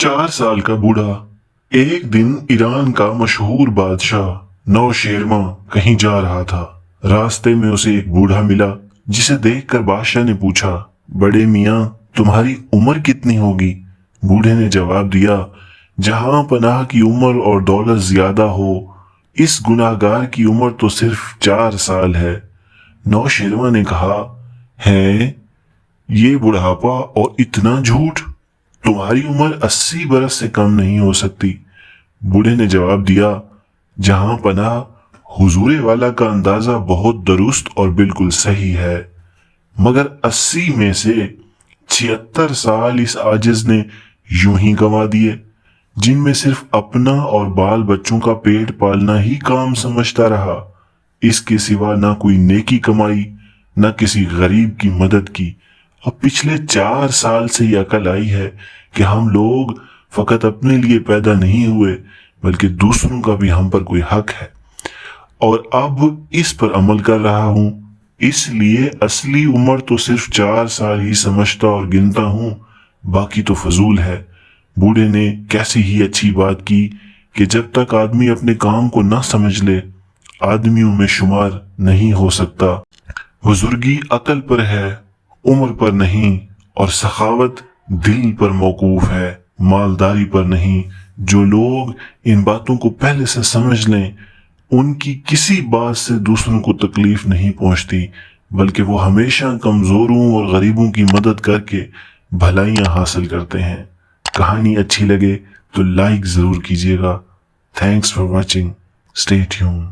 4 साल का बूढ़ा। एक दिन ईरान का मशहूर बादशाह नौशेरवां कहीं जा रहा था। रास्ते में उसे एक बूढ़ा मिला, जिसे देखकर बादशाह ने पूछा, बड़े मियाँ, तुम्हारी उम्र कितनी होगी? बूढ़े ने जवाब दिया, जहां पनाह की उम्र और दौलत ज्यादा हो, इस गुनाहगार की उम्र तो सिर्फ 4 साल है। नौशेरवां ने कहा, है ये बुढ़ापा और इतना झूठ? तुम्हारी उम्र 80 बरस से कम नहीं हो सकती। बूढ़े ने जवाब दिया, जहां पनाह, हुजूरे वाला का अंदाजा बहुत दुरुस्त और बिल्कुल सही है, मगर 80 में से 76 साल इस आजिज ने यूं ही गंवा दिए, जिनमें सिर्फ अपना और बाल बच्चों का पेट पालना ही काम समझता रहा। इसके सिवा ना कोई नेकी कमाई, ना किसी गरीब की मदद की। अब पिछले 4 साल से ये अकल आई है कि हम लोग फकत अपने लिए पैदा नहीं हुए, बल्कि दूसरों का भी हम पर कोई हक है, और अब इस पर अमल कर रहा हूं। इसलिए असली उम्र तो सिर्फ 4 साल ही समझता और गिनता हूं, बाकी तो फजूल है। बूढ़े ने कैसी ही अच्छी बात की कि जब तक आदमी अपने काम को ना समझ ले, आदमियों में शुमार नहीं हो सकता। बुजुर्गी अकल पर है, उम्र पर नहीं, और सखावत दिल पर मौकूफ है, मालदारी पर नहीं। जो लोग इन बातों को पहले से समझ लें, उनकी किसी बात से दूसरों को तकलीफ नहीं पहुंचती, बल्कि वो हमेशा कमजोरों और गरीबों की मदद करके भलाइयां हासिल करते हैं। कहानी अच्छी लगे तो लाइक जरूर कीजिएगा। Thanks for watching. Stay tuned.